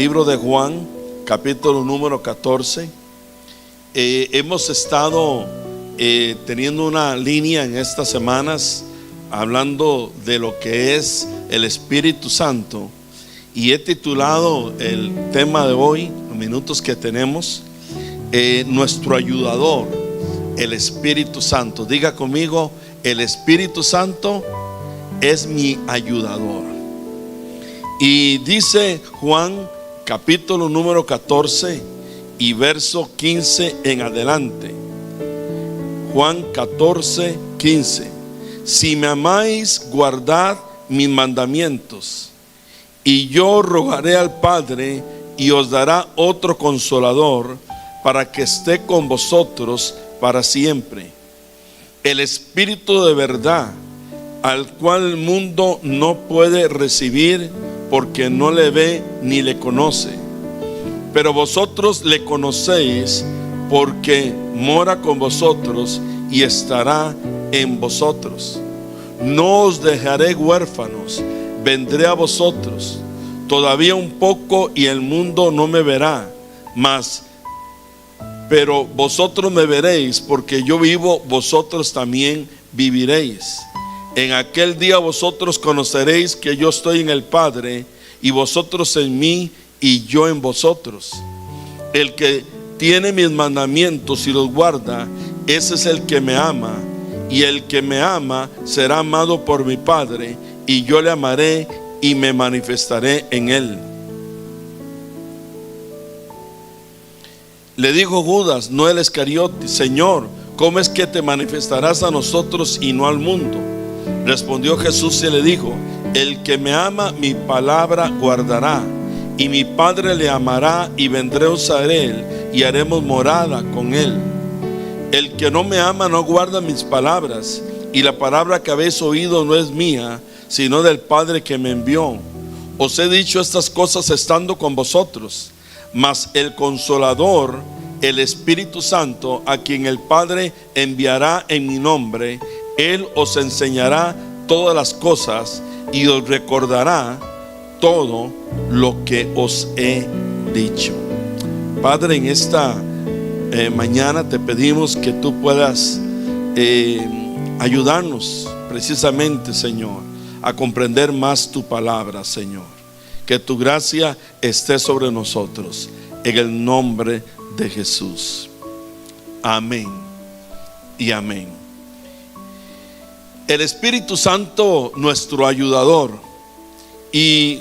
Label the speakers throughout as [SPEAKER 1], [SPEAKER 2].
[SPEAKER 1] libro de Juan, capítulo número 14. Hemos estado teniendo una línea en estas semanas hablando de lo que es el Espíritu Santo, y he titulado el tema de hoy, los minutos que tenemos, nuestro ayudador, el Espíritu Santo. Diga conmigo: el Espíritu Santo es mi ayudador. Y dice Juan capítulo número 14 y verso 15 en adelante. Juan 14, 15. Si me amáis, guardad mis mandamientos, y yo rogaré al Padre, y os dará otro consolador, para que esté con vosotros para siempre, el Espíritu de verdad, al cual el mundo no puede recibir, porque no le ve ni le conoce. Pero vosotros le conocéis, porque mora con vosotros y estará en vosotros. No os dejaré huérfanos, vendré a vosotros. Todavía un poco y el mundo no me verá, pero vosotros me veréis, porque yo vivo, vosotros también viviréis. En aquel día vosotros conoceréis que yo estoy en el Padre, y vosotros en mí, y yo en vosotros. El que tiene mis mandamientos y los guarda, ese es el que me ama, y el que me ama será amado por mi Padre, y yo le amaré y me manifestaré en él. Le dijo Judas, no el Iscariote: Señor, ¿cómo es que te manifestarás a nosotros y no al mundo? Respondió Jesús y le dijo: el que me ama, mi palabra guardará, y mi Padre le amará, y vendremos a él, y haremos morada con él. El que no me ama no guarda mis palabras, y la palabra que habéis oído no es mía, sino del Padre que me envió. Os he dicho estas cosas estando con vosotros, mas el Consolador, el Espíritu Santo, a quien el Padre enviará en mi nombre, Él os enseñará todas las cosas y os recordará todo lo que os he dicho. Padre, en esta mañana te pedimos que tú puedas ayudarnos precisamente, Señor, a comprender más tu palabra, Señor. Que tu gracia esté sobre nosotros, en el nombre de Jesús. Amén y amén. El Espíritu Santo, nuestro ayudador. Y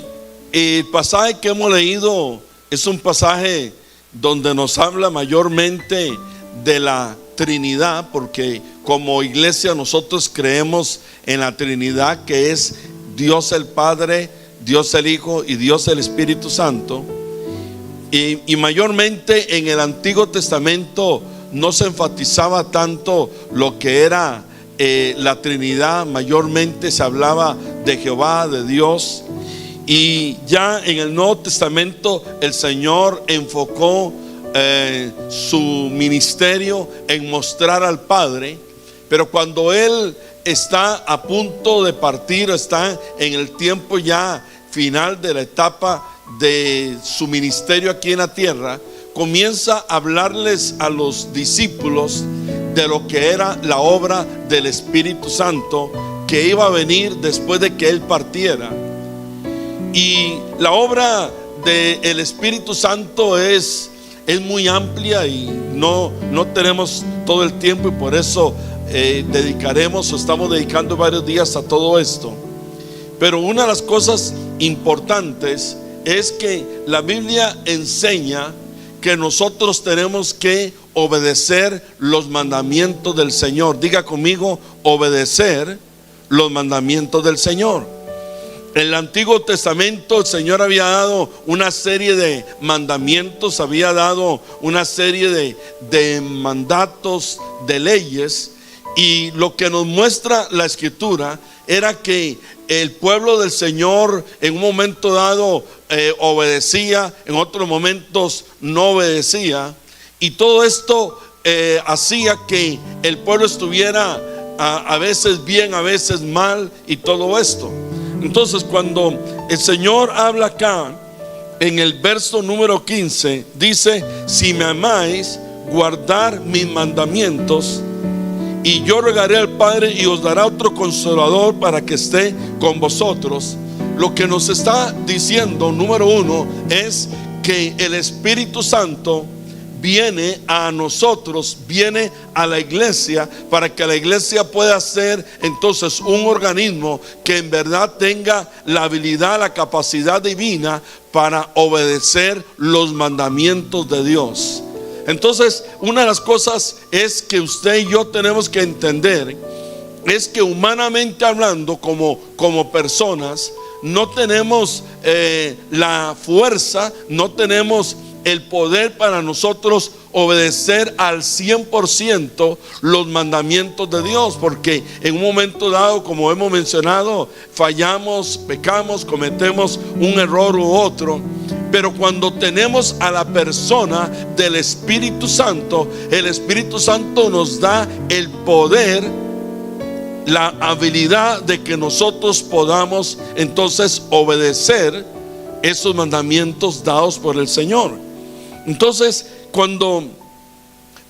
[SPEAKER 1] el pasaje que hemos leído es un pasaje donde nos habla mayormente de la Trinidad, porque como iglesia nosotros creemos en la Trinidad, que es Dios el Padre, Dios el Hijo y Dios el Espíritu Santo. Y mayormente en el Antiguo Testamento no se enfatizaba tanto lo que era la Trinidad. Mayormente se hablaba de Jehová, de Dios. Y ya en el Nuevo Testamento el Señor enfocó su ministerio en mostrar al Padre. Pero cuando Él está a punto de partir, está en el tiempo ya final de la etapa de su ministerio aquí en la tierra, comienza a hablarles a los discípulos de lo que era la obra del Espíritu Santo que iba a venir después de que Él partiera. Y la obra del Espíritu Santo es muy amplia, y no tenemos todo el tiempo, y por eso estamos dedicando varios días a todo esto. Pero una de las cosas importantes es que la Biblia enseña que nosotros tenemos que obedecer los mandamientos del Señor. Diga conmigo: obedecer los mandamientos del Señor. En el Antiguo Testamento el Señor había dado una serie de mandamientos, había dado una serie de mandatos, de leyes. Y lo que nos muestra la Escritura era que el pueblo del Señor en un momento dado obedecía, en otros momentos no obedecía. Y todo esto hacía que el pueblo estuviera a veces bien, a veces mal, y todo esto. Entonces, cuando el Señor habla acá en el verso número 15, dice: si me amáis, guardar mis mandamientos, y yo rogaré al Padre y os dará otro consolador para que esté con vosotros. Lo que nos está diciendo, número uno, es que el Espíritu Santo viene a nosotros, viene a la iglesia, para que la iglesia pueda ser entonces un organismo que en verdad tenga la habilidad, la capacidad divina para obedecer los mandamientos de Dios. Entonces, una de las cosas es que usted y yo tenemos que entender es que, humanamente hablando, como personas, no tenemos la fuerza, no tenemos el poder para nosotros obedecer al 100% los mandamientos de Dios, porque en un momento dado, como hemos mencionado, fallamos, pecamos, cometemos un error u otro. Pero cuando tenemos a la persona del Espíritu Santo, el Espíritu Santo nos da el poder, la habilidad de que nosotros podamos entonces obedecer esos mandamientos dados por el Señor. Entonces, cuando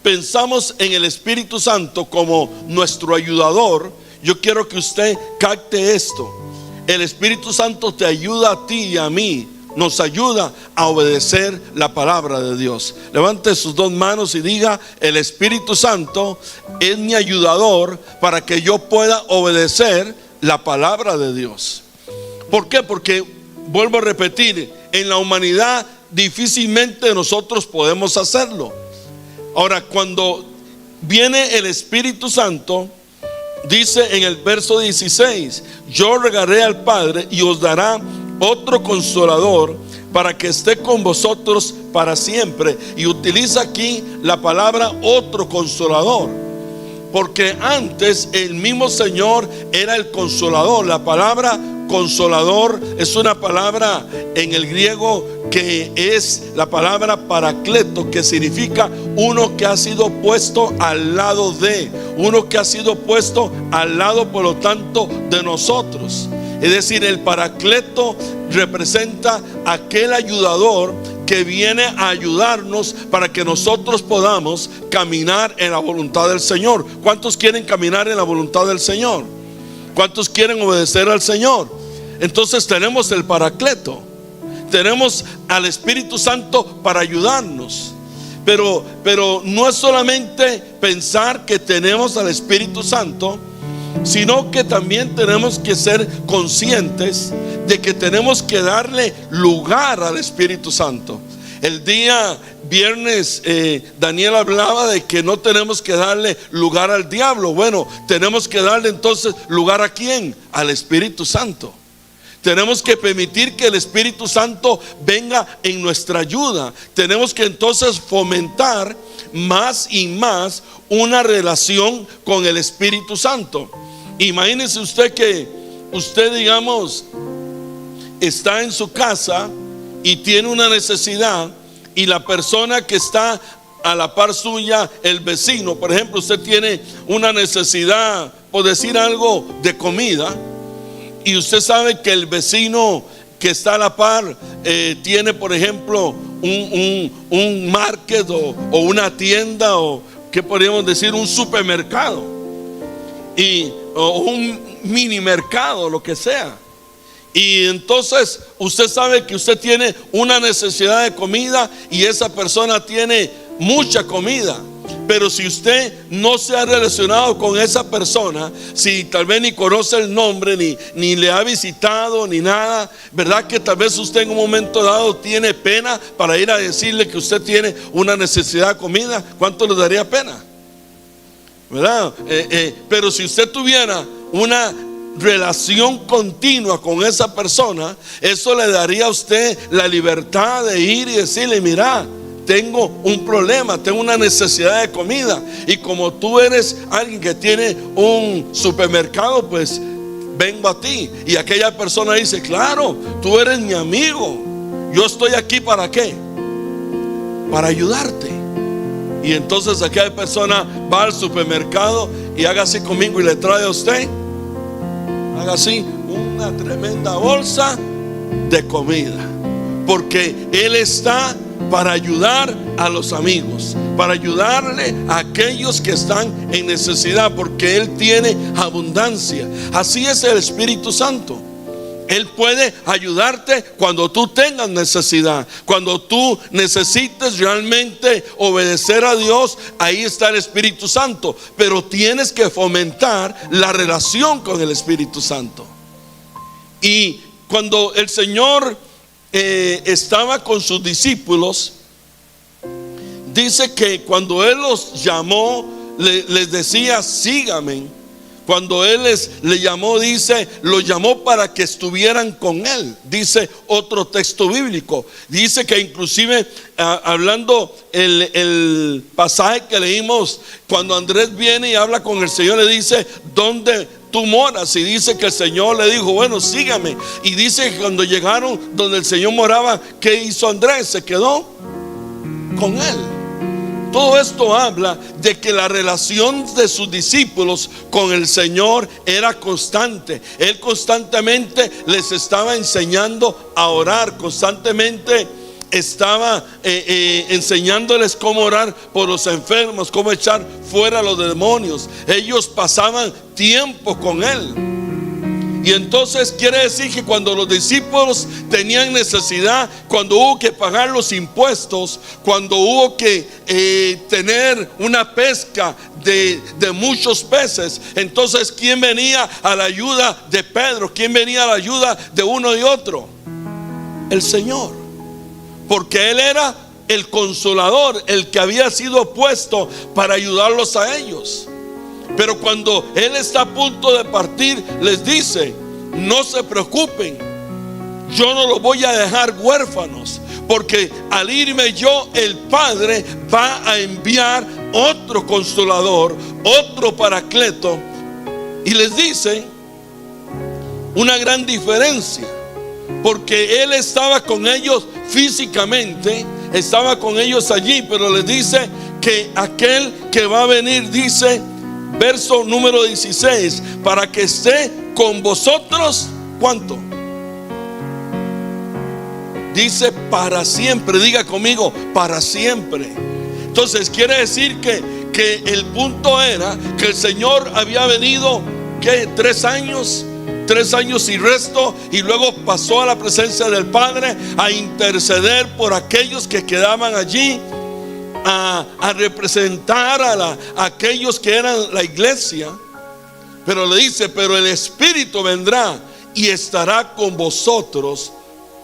[SPEAKER 1] pensamos en el Espíritu Santo como nuestro ayudador, yo quiero que usted capte esto. El Espíritu Santo te ayuda a ti y a mí, nos ayuda a obedecer la palabra de Dios. Levante sus dos manos y diga: el Espíritu Santo es mi ayudador para que yo pueda obedecer la palabra de Dios. ¿Por qué? Porque, vuelvo a repetir, en la humanidad difícilmente nosotros podemos hacerlo. Ahora, cuando viene el Espíritu Santo, dice en el verso 16: yo rogaré al Padre y os dará otro consolador para que esté con vosotros para siempre. Y utiliza aquí la palabra otro consolador, porque antes el mismo Señor era el consolador. La palabra consolador es una palabra en el griego que es la palabra paracleto, que significa uno que ha sido puesto al lado de, uno que ha sido puesto al lado, por lo tanto, de nosotros. Es decir, el paracleto representa aquel ayudador que viene a ayudarnos para que nosotros podamos caminar en la voluntad del Señor. ¿Cuántos quieren caminar en la voluntad del Señor? ¿Cuántos quieren obedecer al Señor? Entonces tenemos el paracleto, tenemos al Espíritu Santo para ayudarnos. Pero no es solamente pensar que tenemos al Espíritu Santo, sino que también tenemos que ser conscientes de que tenemos que darle lugar al Espíritu Santo. El día viernes Daniel hablaba de que no tenemos que darle lugar al diablo. Bueno, tenemos que darle entonces lugar ¿a quién? Al Espíritu Santo. Tenemos que permitir que el Espíritu Santo venga en nuestra ayuda. Tenemos que entonces fomentar más y más una relación con el Espíritu Santo. Imagínese usted que usted, digamos, está en su casa y tiene una necesidad, y la persona que está a la par suya, el vecino, por ejemplo, usted tiene una necesidad, por decir algo, de comida, y usted sabe que el vecino que está a la par tiene, por ejemplo, un market o una tienda, o ¿qué podríamos decir? Un supermercado o un mini mercado, lo que sea. Y entonces usted sabe que usted tiene una necesidad de comida y esa persona tiene mucha comida. Pero si usted no se ha relacionado con esa persona, si tal vez ni conoce el nombre, ni le ha visitado, ni nada, ¿verdad que tal vez usted en un momento dado tiene pena para ir a decirle que usted tiene una necesidad de comida? ¿Cuánto le daría pena? ¿Verdad? Pero si usted tuviera una relación continua con esa persona, eso le daría a usted la libertad de ir y decirle: mira, tengo un problema, tengo una necesidad de comida, y como tú eres alguien que tiene un supermercado, pues vengo a ti. Y aquella persona dice: claro, tú eres mi amigo, yo estoy aquí ¿para qué? Para ayudarte. Y entonces aquella persona va al supermercado y haga así conmigo y le trae a usted, haga así, una tremenda bolsa de comida. porque Él está para ayudar a los amigos, para ayudarle a aquellos que están en necesidad, porque Él tiene abundancia. Así es el Espíritu Santo. Él puede ayudarte cuando tú tengas necesidad, cuando tú necesites realmente obedecer a Dios. Ahí está el Espíritu Santo, pero tienes que fomentar la relación con el Espíritu Santo. Y cuando el Señor estaba con sus discípulos, dice que cuando Él los llamó, les decía: síganme. Cuando Él le llamó, dice, los llamó para que estuvieran con Él. Dice otro texto bíblico. Dice que inclusive hablando el pasaje que leímos, cuando Andrés viene y habla con el Señor, le dice: ¿dónde tú moras? Y dice que el Señor le dijo: bueno, sígame. Y dice que cuando llegaron donde el Señor moraba, ¿qué hizo Andrés? Se quedó con Él. Todo esto habla de que la relación de sus discípulos con el Señor era constante. Él constantemente les estaba enseñando a orar, constantemente estaba enseñándoles cómo orar por los enfermos, cómo echar fuera a los demonios. Ellos pasaban tiempo con Él. Y entonces quiere decir que cuando los discípulos tenían necesidad, cuando hubo que pagar los impuestos, cuando hubo que tener una pesca de muchos peces, entonces ¿quién venía a la ayuda de Pedro? ¿Quién venía a la ayuda de uno y otro? El Señor. Porque Él era el consolador, el que había sido puesto para ayudarlos a ellos. Pero cuando Él está a punto de partir, les dice: no se preocupen, yo no los voy a dejar huérfanos, porque al irme yo, el Padre va a enviar otro consolador, otro paracleto. Y les dice una gran diferencia, porque Él estaba con ellos físicamente, estaba con ellos allí, pero les dice que aquel que va a venir, dice verso número 16, para que esté con vosotros, ¿cuánto? Dice para siempre. Diga conmigo: para siempre. Entonces quiere decir que el punto era que el Señor había venido, ¿qué? 3 años. 3 años y resto, y luego pasó a la presencia del Padre a interceder por aquellos que quedaban allí, a representar a aquellos que eran la iglesia. Pero le dice: pero el Espíritu vendrá y estará con vosotros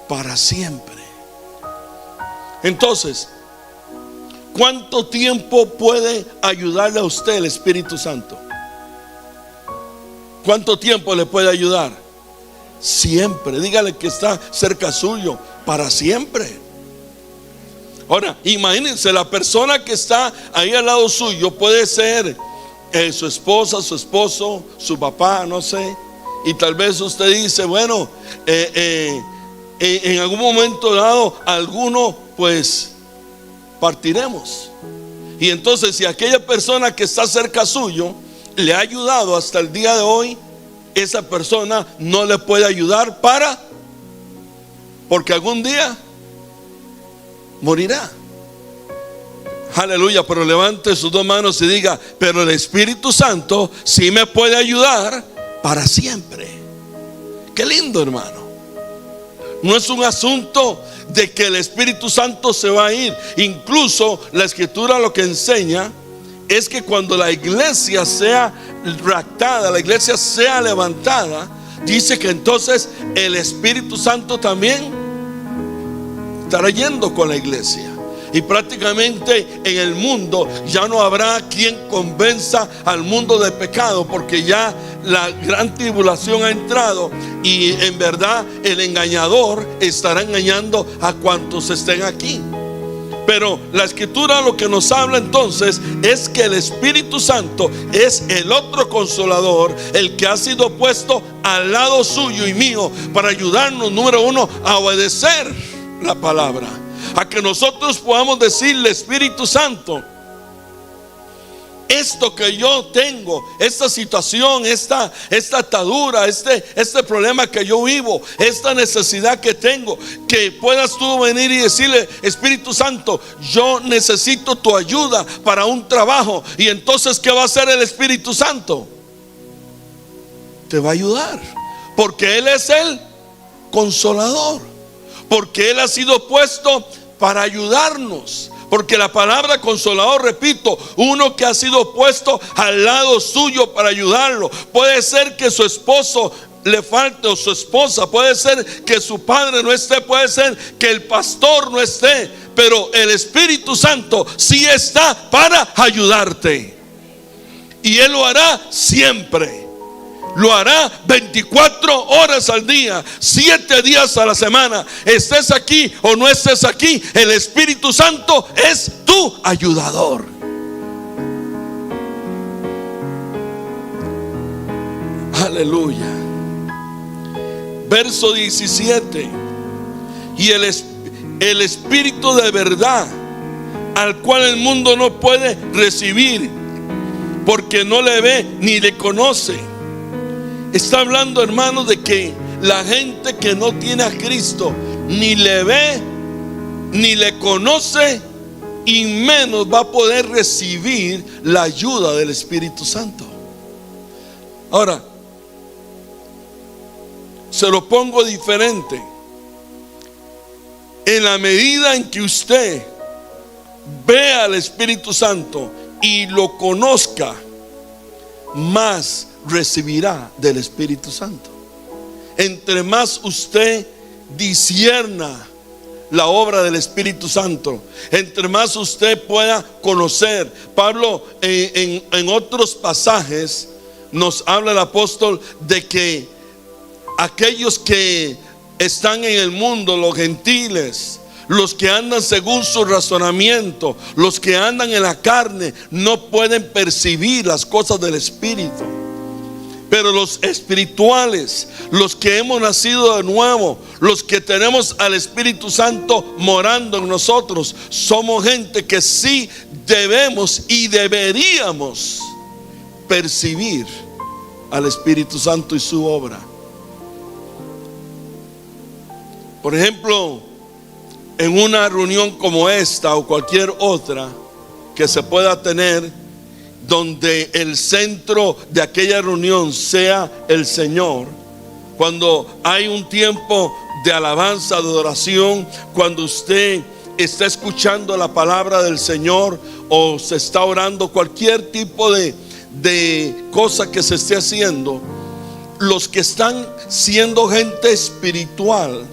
[SPEAKER 1] para siempre. Entonces, ¿cuánto tiempo puede ayudarle a usted el Espíritu Santo? ¿Cuánto tiempo le puede ayudar? Siempre. Dígale que está cerca suyo: para siempre. Ahora, imagínense, la persona que está ahí al lado suyo puede ser su esposa, su esposo, su papá, no sé. Y tal vez usted dice: bueno, en algún momento dado, alguno pues partiremos. Y entonces, si aquella persona que está cerca suyo le ha ayudado hasta el día de hoy, esa persona no le puede ayudar porque algún día morirá. Aleluya. Pero levante sus 2 manos y diga: pero el Espíritu Santo sí me puede ayudar para siempre. Qué lindo, hermano. No es un asunto de que el Espíritu Santo se va a ir. Incluso la Escritura lo que enseña es que cuando la iglesia sea raptada, la iglesia sea levantada, dice que entonces el Espíritu Santo también estará yendo con la iglesia. Y prácticamente en el mundo ya no habrá quien convenza al mundo de pecado, porque ya la gran tribulación ha entrado, y en verdad el engañador estará engañando a cuantos estén aquí. Pero la Escritura lo que nos habla entonces es que el Espíritu Santo es el otro consolador, el que ha sido puesto al lado suyo y mío para ayudarnos, número 1, a obedecer la palabra, a que nosotros podamos decirle: Espíritu Santo, esto que yo tengo, esta situación, esta atadura, este problema que yo vivo, esta necesidad que tengo, que puedas tú venir y decirle: Espíritu Santo, yo necesito tu ayuda para un trabajo. Y entonces, ¿qué va a hacer el Espíritu Santo? Te va a ayudar, porque Él es el consolador, porque Él ha sido puesto para ayudarnos. Porque la palabra consolador, repito, uno que ha sido puesto al lado suyo para ayudarlo. Puede ser que su esposo le falte, o su esposa, puede ser que su padre no esté, puede ser que el pastor no esté, pero el Espíritu Santo sí está para ayudarte. Y Él lo hará siempre. Lo hará 24 horas al día, 7 días a la semana. Estés aquí o no estés aquí, el Espíritu Santo es tu ayudador. Aleluya. Verso 17. Y el Espíritu de verdad, al cual el mundo no puede recibir, porque no le ve ni le conoce. Está hablando, hermanos, de que la gente que no tiene a Cristo ni le ve, ni le conoce, y menos va a poder recibir la ayuda del Espíritu Santo. Ahora, se lo pongo diferente. En la medida en que usted vea al Espíritu Santo y lo conozca, más recibirá del Espíritu Santo. Entre más usted discierna la obra del Espíritu Santo, entre más usted pueda conocer. Pablo en otros pasajes nos habla el apóstol de que aquellos que están en el mundo, los gentiles, los que andan según su razonamiento, los que andan en la carne, no pueden percibir las cosas del Espíritu. Pero los espirituales, los que hemos nacido de nuevo, los que tenemos al Espíritu Santo morando en nosotros, somos gente que sí debemos y deberíamos percibir al Espíritu Santo y su obra. Por ejemplo, en una reunión como esta o cualquier otra que se pueda tener, donde el centro de aquella reunión sea el Señor, cuando hay un tiempo de alabanza, de adoración, cuando usted está escuchando la palabra del Señor o se está orando, cualquier tipo de cosa que se esté haciendo, los que están siendo gente espiritual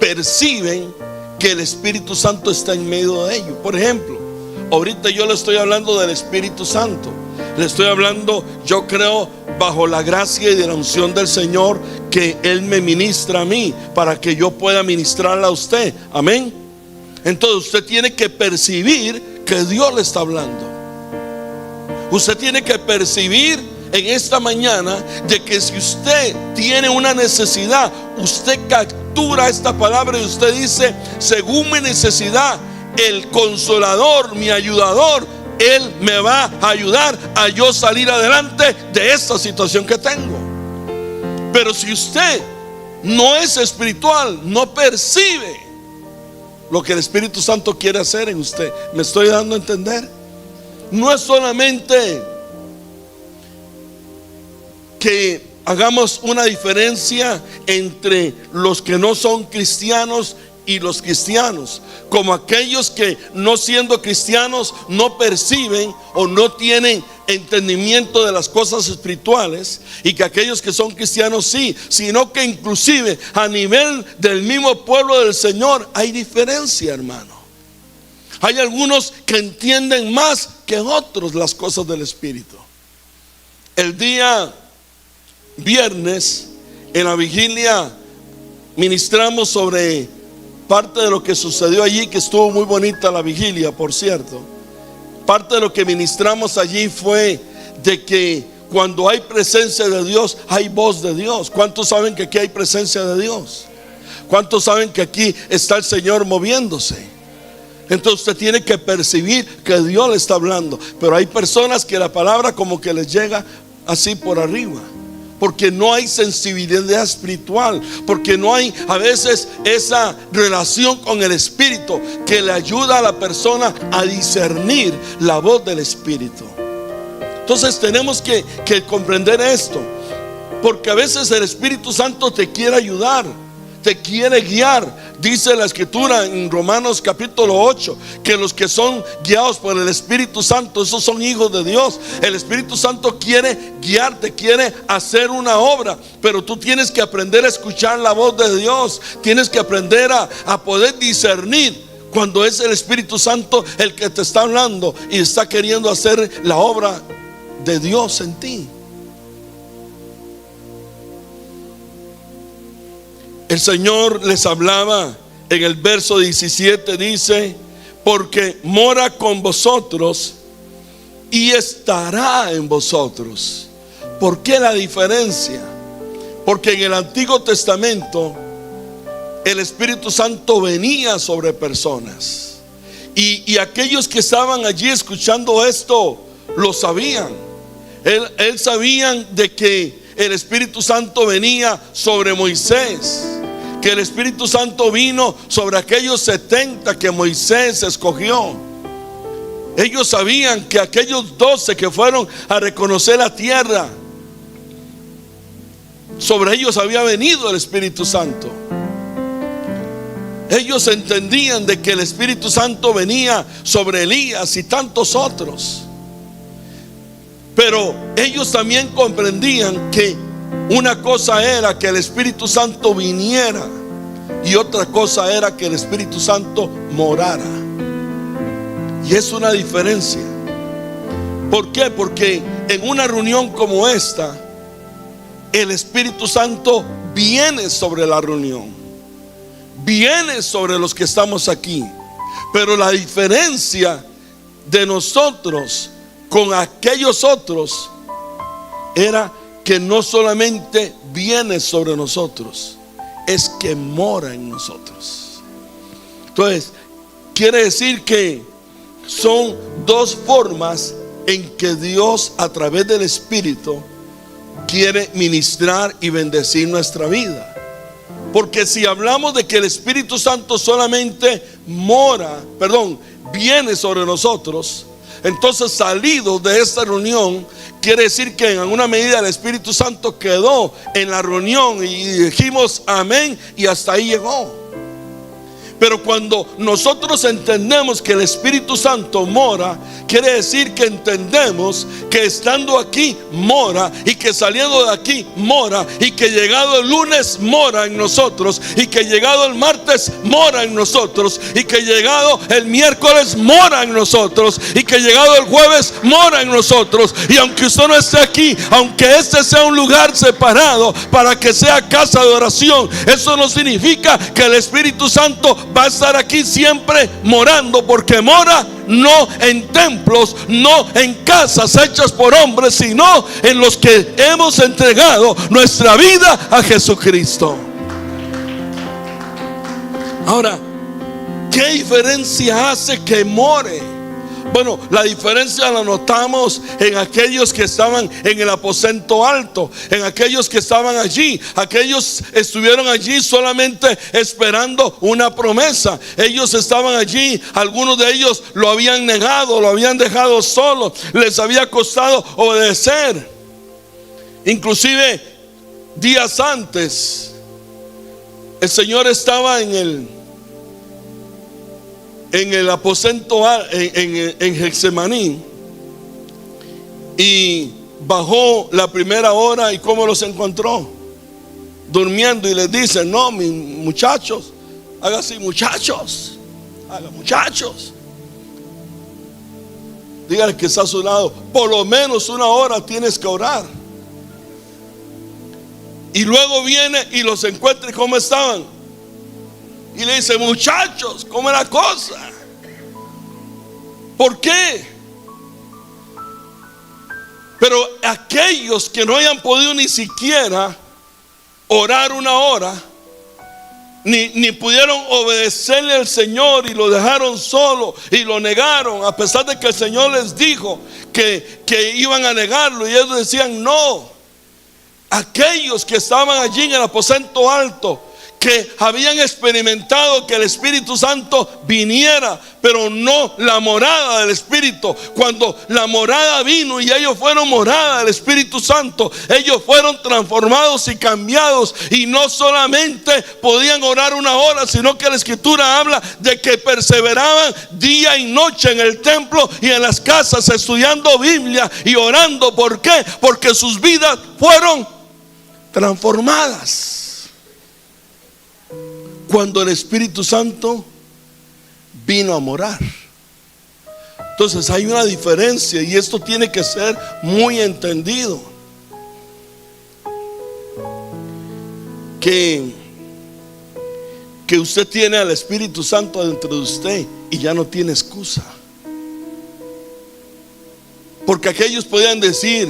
[SPEAKER 1] perciben que el Espíritu Santo está en medio de ellos. Por ejemplo, ahorita yo le estoy hablando del Espíritu Santo. Le estoy hablando, yo creo, bajo la gracia y de la unción del Señor, que Él me ministra a mí para que yo pueda ministrarla a usted. Amén. Entonces usted tiene que percibir que Dios le está hablando. Usted tiene que percibir en esta mañana de que si usted tiene una necesidad, usted captura esta palabra y usted dice: según mi necesidad, el consolador, mi ayudador, Él me va a ayudar a yo salir adelante de esta situación que tengo. Pero si usted no es espiritual, no percibe lo que el Espíritu Santo quiere hacer en usted. ¿Me estoy dando a entender? No es solamente que hagamos una diferencia entre los que no son cristianos y los cristianos, como aquellos que no siendo cristianos no perciben o no tienen entendimiento de las cosas espirituales, y que aquellos que son cristianos sí, sino que inclusive a nivel del mismo pueblo del Señor hay diferencia, hermano. Hay algunos que entienden más que otros las cosas del Espíritu. El día viernes en la vigilia ministramos sobre parte de lo que sucedió allí, que estuvo muy bonita la vigilia, por cierto. Parte de lo que ministramos allí fue de que cuando hay presencia de Dios, hay voz de Dios. ¿Cuántos saben que aquí hay presencia de Dios? ¿Cuántos saben que aquí está el Señor moviéndose? Entonces usted tiene que percibir que Dios le está hablando. Pero hay personas que la palabra como que les llega así por arriba, porque no hay sensibilidad espiritual, porque no hay a veces esa relación con el Espíritu que le ayuda a la persona a discernir la voz del Espíritu. Entonces tenemos que comprender esto, porque a veces el Espíritu Santo te quiere ayudar, te quiere guiar. Dice la Escritura en Romanos capítulo 8 que los que son guiados por el Espíritu Santo, esos son hijos de Dios. El Espíritu Santo quiere guiarte, quiere hacer una obra, pero tú tienes que aprender a escuchar la voz de Dios. Tienes que aprender a poder discernir cuando es el Espíritu Santo el que te está hablando y está queriendo hacer la obra de Dios en ti. El Señor les hablaba en el verso 17, dice: porque mora con vosotros y estará en vosotros. ¿Por qué la diferencia? Porque en el Antiguo Testamento el Espíritu Santo venía sobre personas, y aquellos que estaban allí escuchando esto lo sabían. Él sabían de que el Espíritu Santo venía sobre Moisés, que el Espíritu Santo vino sobre aquellos 70 que Moisés escogió. Ellos sabían que aquellos 12 que fueron a reconocer la tierra, sobre ellos había venido el Espíritu Santo. Ellos entendían de que el Espíritu Santo venía sobre Elías y tantos otros. Pero ellos también comprendían que una cosa era que el Espíritu Santo viniera y otra cosa era que el Espíritu Santo morara. Y es una diferencia. ¿Por qué? Porque en una reunión como esta, el Espíritu Santo viene sobre la reunión, viene sobre los que estamos aquí. Pero la diferencia de nosotros con aquellos otros era que no solamente viene sobre nosotros, es que mora en nosotros. Entonces, quiere decir que son dos formas en que Dios, a través del Espíritu, quiere ministrar y bendecir nuestra vida. Porque si hablamos de que el Espíritu Santo solamente viene sobre nosotros, entonces salidos de esta reunión, quiere decir que en alguna medida el Espíritu Santo quedó en la reunión y dijimos amén y hasta ahí llegó. Pero cuando nosotros entendemos que el Espíritu Santo mora, quiere decir que entendemos que estando aquí mora, y que saliendo de aquí mora, y que llegado el lunes mora en nosotros, y que llegado el martes mora en nosotros, y que llegado el miércoles mora en nosotros, y que llegado el jueves mora en nosotros. Y aunque usted no esté aquí, aunque este sea un lugar separado para que sea casa de oración, eso no significa que el Espíritu Santo va a estar aquí siempre morando, porque mora no en templos, no en casas hechas por hombres, sino en los que hemos entregado nuestra vida a Jesucristo. Ahora, ¿qué diferencia hace que more? Bueno, la diferencia la notamos en aquellos que estaban en el aposento alto, en aquellos que estaban allí. Aquellos estuvieron allí solamente esperando una promesa. Ellos estaban allí, algunos de ellos lo habían negado, lo habían dejado solo, les había costado obedecer. Inclusive días antes, el Señor estaba en el aposento en Getsemaní, y bajó la primera hora. ¿Y cómo los encontró? Durmiendo. Y les dice: no, mis muchachos, haga así, muchachos, haga, muchachos. Dígale que está a su lado: por lo menos una hora tienes que orar. Y luego viene y los encuentra. ¿Y cómo estaban? Y le dice: muchachos, ¿cómo es la cosa? ¿Por qué? Pero aquellos que no hayan podido ni siquiera orar una hora, ni pudieron obedecerle al Señor y lo dejaron solo y lo negaron, a pesar de que el Señor les dijo que iban a negarlo, y ellos decían no. Aquellos que estaban allí en el aposento alto, que habían experimentado que el Espíritu Santo viniera, pero no la morada del Espíritu. Cuando la morada vino y ellos fueron morada del Espíritu Santo, ellos fueron transformados y cambiados, y no solamente podían orar una hora, sino que la Escritura habla de que perseveraban día y noche en el templo y en las casas estudiando Biblia y orando. ¿Por qué? Porque sus vidas fueron transformadas cuando el Espíritu Santo vino a morar. Entonces hay una diferencia, y esto tiene que ser muy entendido, que usted tiene al Espíritu Santo dentro de usted y ya no tiene excusa. Porque aquellos podían decir: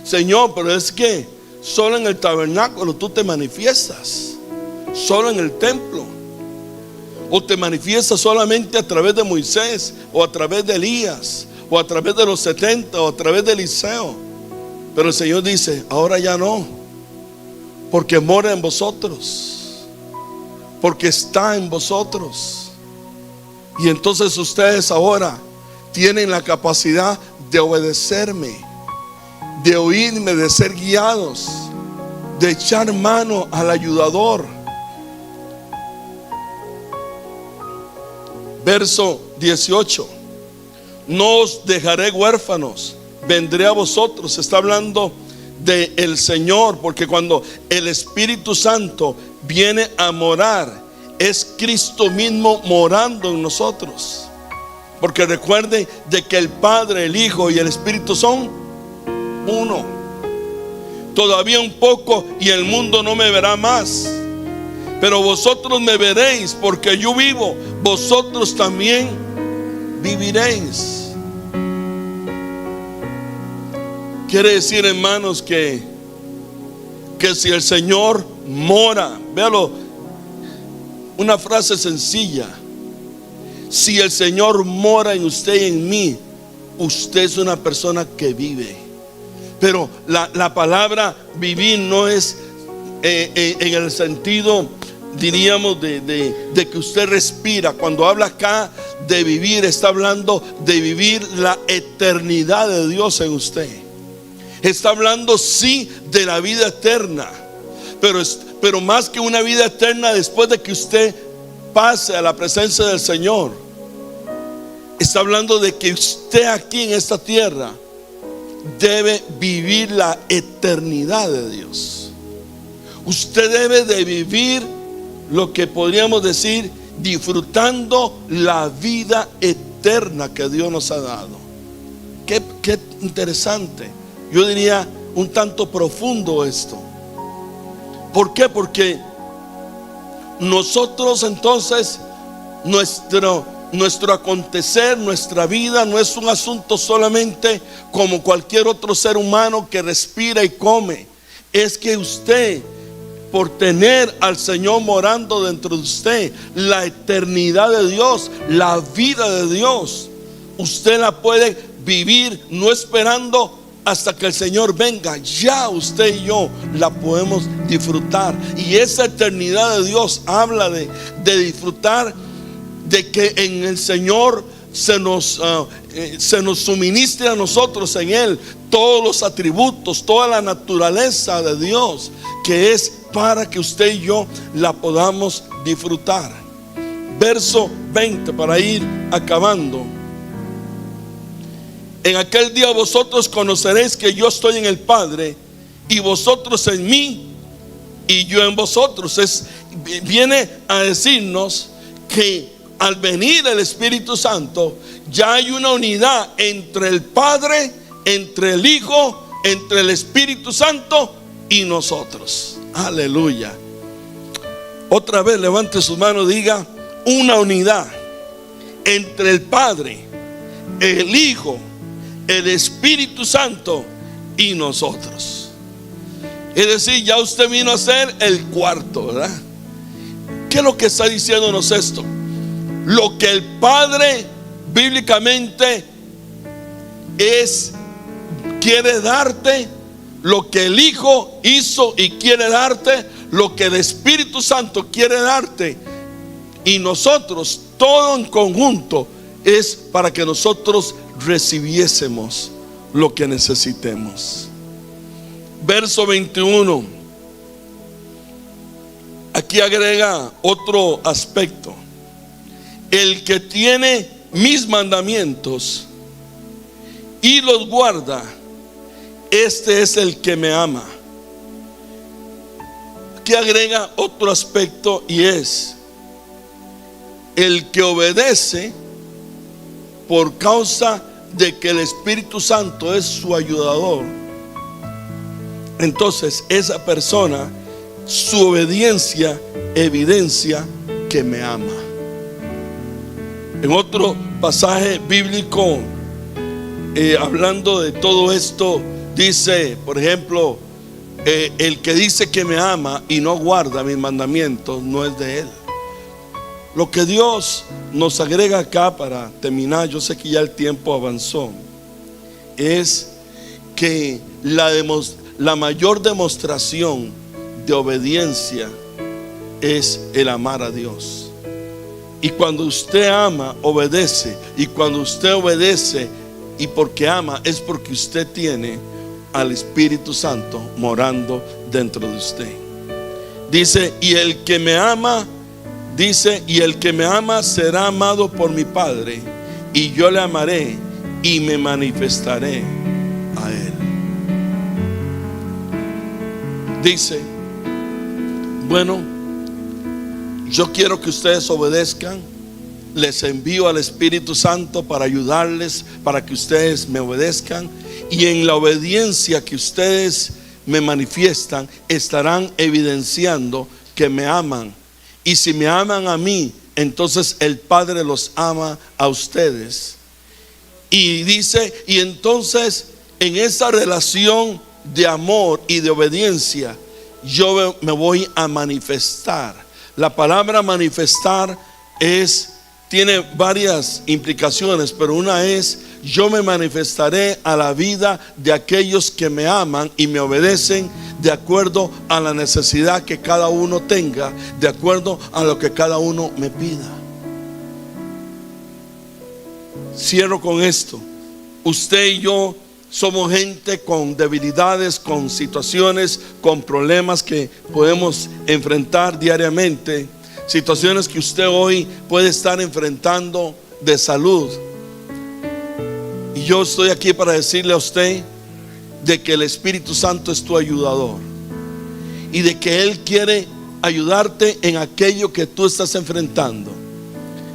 [SPEAKER 1] Señor, pero es que solo en el tabernáculo tú te manifiestas, solo en el templo, o te manifiestas solamente a través de Moisés, o a través de Elías, o a través de los 70, o a través de Eliseo. Pero el Señor dice: ahora ya no, porque mora en vosotros, porque está en vosotros. Y entonces ustedes ahora tienen la capacidad de obedecerme, de oírme, de ser guiados, de echar mano al ayudador. Verso 18: no os dejaré huérfanos, vendré a vosotros. Está hablando del Señor, porque cuando el Espíritu Santo viene a morar, es Cristo mismo morando en nosotros. Porque recuerden de que el Padre, el Hijo y el Espíritu son uno. Todavía un poco y el mundo no me verá más, pero vosotros me veréis, porque yo vivo, vosotros también viviréis. Quiere decir, hermanos, que si el Señor mora, véalo, una frase sencilla: si el Señor mora en usted y en mí, usted es una persona que vive. Pero la palabra vivir no es en el sentido, diríamos, de que usted respira. Cuando habla acá de vivir, está hablando de vivir la eternidad de Dios en usted. Está hablando, sí, de la vida eterna, pero más que una vida eterna después de que usted pase a la presencia del Señor. Está hablando de que usted aquí en esta tierra debe vivir la eternidad de Dios. Usted debe de vivir lo que podríamos decir, disfrutando la vida eterna que Dios nos ha dado. Qué interesante. Yo diría un tanto profundo esto. ¿Por qué? Porque nosotros entonces, nuestro acontecer, nuestra vida no es un asunto solamente como cualquier otro ser humano que respira y come. Es que usted, por tener al Señor morando dentro de usted, la eternidad de Dios, la vida de Dios, usted la puede vivir no esperando hasta que el Señor venga. Ya usted y yo la podemos disfrutar. Y esa eternidad de Dios habla de disfrutar, de que en el Señor se nos suministre a nosotros en Él todos los atributos, toda la naturaleza de Dios, que es para que usted y yo la podamos disfrutar. Verso 20, para ir acabando: en aquel día vosotros conoceréis que yo estoy en el Padre, y vosotros en mí, y yo en vosotros. Viene a decirnos que al venir el Espíritu Santo, ya hay una unidad entre el Padre, entre el Hijo, entre el Espíritu Santo y nosotros. Aleluya. Otra vez levante su mano, diga: una unidad entre el Padre, el Hijo, el Espíritu Santo y nosotros. Es decir, ya usted vino a ser el cuarto, ¿verdad? ¿Qué es lo que está diciéndonos esto? Lo que el Padre bíblicamente quiere darte, lo que el Hijo hizo y quiere darte, lo que el Espíritu Santo quiere darte, y nosotros todo en conjunto es para que nosotros recibiésemos lo que necesitemos. Verso 21. Aquí agrega otro aspecto. El que tiene mis mandamientos y los guarda, este es el que me ama. Aquí agrega otro aspecto, y es el que obedece por causa de que el Espíritu Santo es su ayudador. Entonces esa persona, su obediencia evidencia que me ama. En otro pasaje bíblico, hablando de todo esto, dice, por ejemplo, el que dice que me ama y no guarda mis mandamientos no es de él. Lo que Dios nos agrega acá para terminar, yo sé que ya el tiempo avanzó, es que la mayor demostración de obediencia es el amar a Dios. Y cuando usted ama, obedece. Y cuando usted obedece y porque ama, es porque usted tiene al Espíritu Santo morando dentro de usted. Dice, y el que me ama, dice, y el que me ama será amado por mi Padre, y yo le amaré y me manifestaré a él. Dice, bueno, yo quiero que ustedes obedezcan. Les envío al Espíritu Santo para ayudarles, para que ustedes me obedezcan. Y en la obediencia que ustedes me manifiestan, estarán evidenciando que me aman. Y si me aman a mí, entonces el Padre los ama a ustedes. Y dice, y entonces en esa relación de amor y de obediencia, yo me voy a manifestar. La palabra manifestar tiene varias implicaciones, pero una es: yo me manifestaré a la vida de aquellos que me aman y me obedecen de acuerdo a la necesidad que cada uno tenga, de acuerdo a lo que cada uno me pida. Cierro con esto. Usted y yo somos gente con debilidades, con situaciones, con problemas que podemos enfrentar diariamente. Situaciones que usted hoy puede estar enfrentando de salud. Y yo estoy aquí para decirle a usted de que el Espíritu Santo es tu ayudador y de que Él quiere ayudarte en aquello que tú estás enfrentando.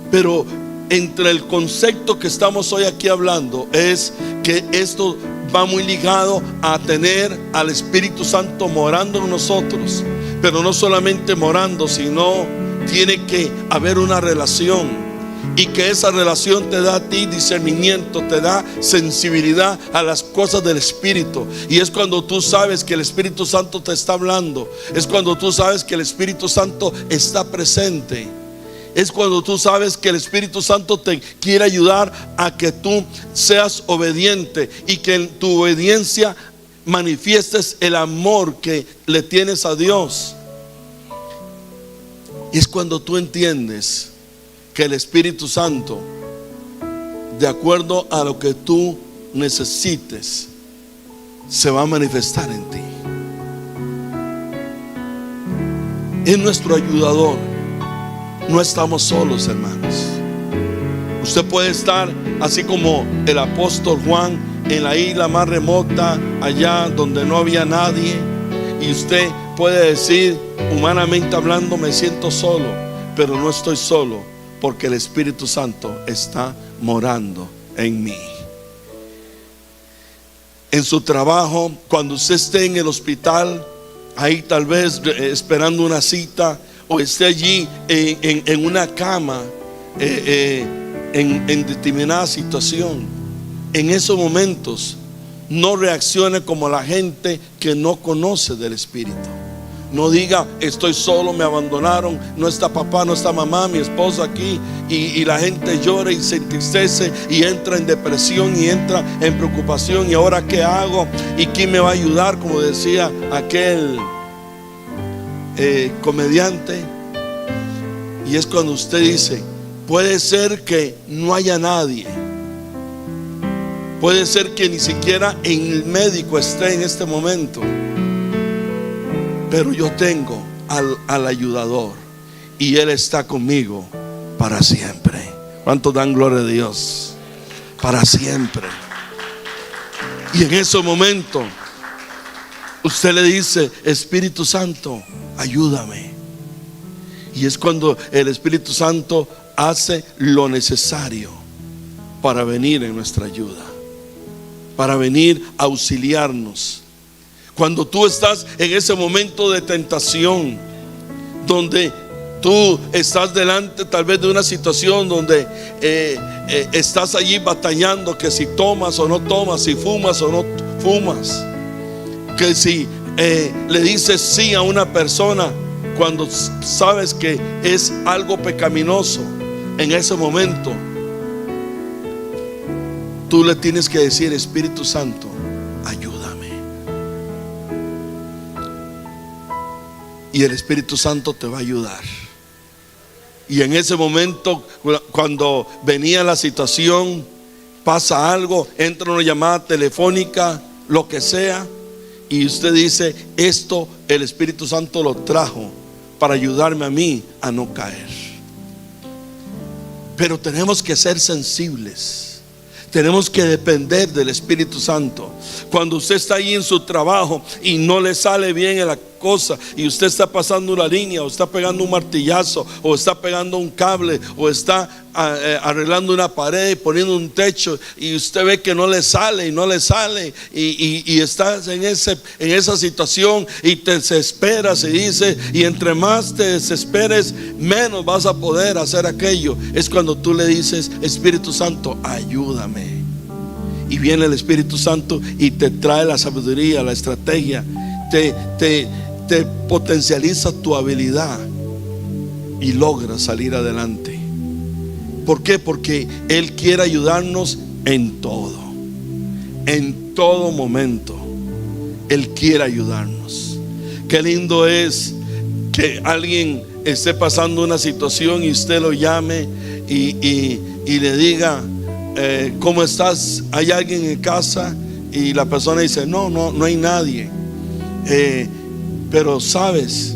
[SPEAKER 1] Pero entre el concepto que estamos hoy aquí hablando es que esto va muy ligado a tener al Espíritu Santo morando en nosotros. Pero no solamente morando, sino tiene que haber una relación. Y que esa relación te da a ti discernimiento, te da sensibilidad a las cosas del Espíritu. Y es cuando tú sabes que el Espíritu Santo te está hablando. Es cuando tú sabes que el Espíritu Santo está presente. Es cuando tú sabes que el Espíritu Santo te quiere ayudar a que tú seas obediente y que en tu obediencia manifiestes el amor que le tienes a Dios. Y es cuando tú entiendes que el Espíritu Santo, de acuerdo a lo que tú necesites, se va a manifestar en ti. Es nuestro ayudador. No estamos solos, hermanos. Usted puede estar así como el apóstol Juan en la isla más remota, allá donde no había nadie, y usted puede decir, humanamente hablando, me siento solo. Pero no estoy solo, porque el Espíritu Santo está morando en mí. En su trabajo, cuando usted esté en el hospital, ahí tal vez esperando una cita, o esté allí en una cama, en determinada situación, en esos momentos no reaccione como la gente que no conoce del Espíritu. No diga: estoy solo, me abandonaron, no está papá, no está mamá, mi esposa aquí. Y la gente llora y se entristece y entra en depresión y entra en preocupación. ¿Y ahora qué hago? ¿Y quién me va a ayudar? Como decía aquel comediante. Y es cuando usted dice: puede ser que no haya nadie, puede ser que ni siquiera el médico esté en este momento, pero yo tengo al ayudador y Él está conmigo para siempre. ¿Cuántos dan gloria a Dios? Para siempre. Y en ese momento usted le dice: Espíritu Santo, ayúdame. Y es cuando el Espíritu Santo hace lo necesario para venir en nuestra ayuda, para venir a auxiliarnos. Cuando tú estás en ese momento de tentación, donde tú estás delante tal vez de una situación donde estás allí batallando, que si tomas o no tomas, si fumas o no fumas, que si le dices sí a una persona cuando sabes que es algo pecaminoso, en ese momento tú le tienes que decir: Espíritu Santo, ayúdame. Y el Espíritu Santo te va a ayudar. Y en ese momento, cuando venía la situación, pasa algo, entra una llamada telefónica, lo que sea, y usted dice: esto el Espíritu Santo lo trajo para ayudarme a mí a no caer. Pero tenemos que ser sensibles, tenemos que depender del Espíritu Santo. Cuando usted está ahí en su trabajo y no le sale bien la cosa, y usted está pasando una línea, o está pegando un martillazo, o está pegando un cable, o está arreglando una pared, poniendo un techo, y usted ve que no le sale y no le sale, y estás en esa situación y te desesperas y dices, y entre más te desesperes, menos vas a poder hacer aquello. Es cuando tú le dices: Espíritu Santo, ayúdame. Y viene el Espíritu Santo y te trae la sabiduría, la estrategia, te potencializa tu habilidad y logras salir adelante. ¿Por qué? Porque Él quiere ayudarnos en todo momento. Él quiere ayudarnos. Qué lindo es que alguien esté pasando una situación y usted lo llame y le diga: ¿cómo estás? ¿Hay alguien en casa? Y la persona dice: no hay nadie. Pero sabes,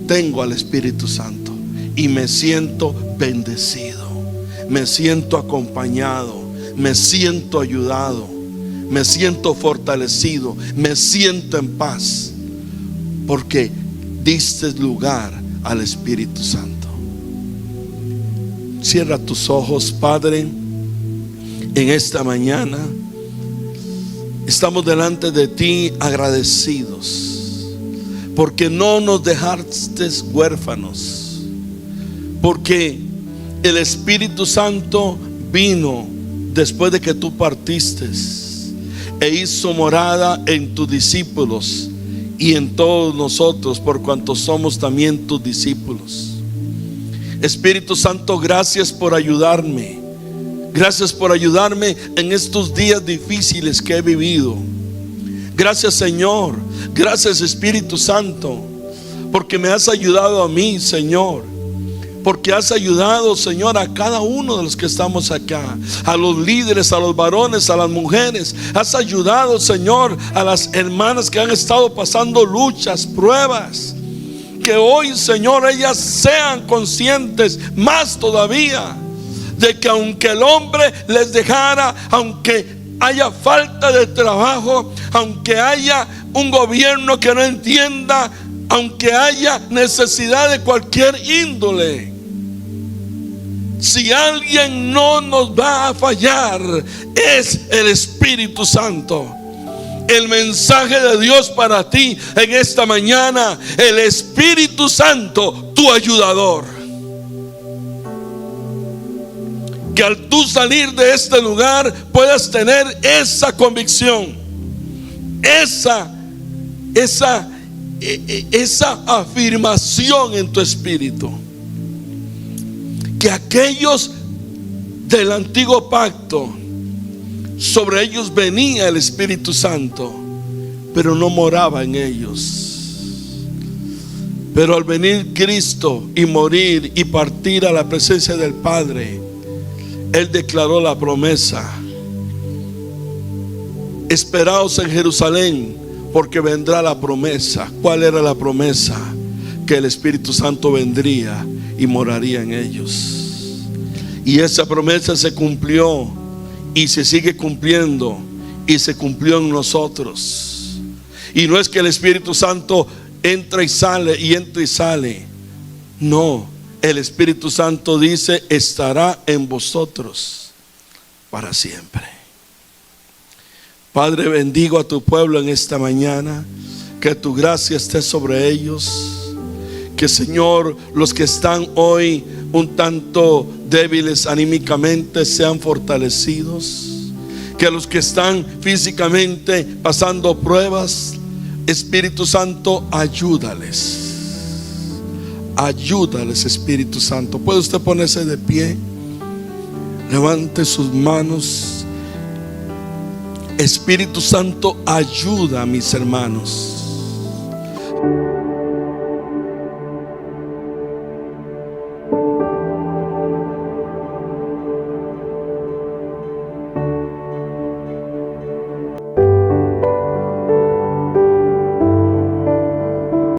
[SPEAKER 1] tengo al Espíritu Santo y me siento bendecido, me siento acompañado, me siento ayudado, me siento fortalecido, me siento en paz, porque diste lugar al Espíritu Santo. Cierra tus ojos, Padre. En esta mañana estamos delante de ti agradecidos, porque no nos dejaste huérfanos, porque el Espíritu Santo vino después de que tú partiste e hizo morada en tus discípulos y en todos nosotros, por cuanto somos también tus discípulos. Espíritu Santo, gracias por ayudarme. Gracias por ayudarme en estos días difíciles que he vivido. Gracias, Señor. Gracias, Espíritu Santo, porque me has ayudado a mí, Señor. Porque has ayudado, Señor, a cada uno de los que estamos acá, a los líderes, a los varones, a las mujeres. Has ayudado, Señor, a las hermanas que han estado pasando luchas, pruebas. Que hoy, Señor, ellas sean conscientes más todavía de que aunque el hombre les dejara, aunque haya falta de trabajo, aunque haya un gobierno que no entienda, aunque haya necesidad de cualquier índole, si alguien no nos va a fallar, es el Espíritu Santo. El mensaje de Dios para ti en esta mañana: el Espíritu Santo, tu ayudador. Que al tú salir de este lugar puedas tener esa convicción, esa esa afirmación en tu espíritu, que aquellos del antiguo pacto, sobre ellos venía el Espíritu Santo, pero no moraba en ellos. Pero al venir Cristo y morir y partir a la presencia del Padre, Él declaró la promesa: esperaos en Jerusalén, porque vendrá la promesa. ¿Cuál era la promesa? Que el Espíritu Santo vendría y moraría en ellos. Y esa promesa se cumplió y se sigue cumpliendo, y se cumplió en nosotros. Y no es que el Espíritu Santo entra y sale y entra y sale. No, el Espíritu Santo dice: estará en vosotros para siempre. Padre, bendigo a tu pueblo en esta mañana. Que tu gracia esté sobre ellos. Que, Señor, los que están hoy un tanto débiles anímicamente sean fortalecidos. Que los que están físicamente pasando pruebas, Espíritu Santo, ayúdales. Ayúdales, Espíritu Santo. ¿Puede usted ponerse de pie? Levante sus manos. Espíritu Santo, ayuda a mis hermanos.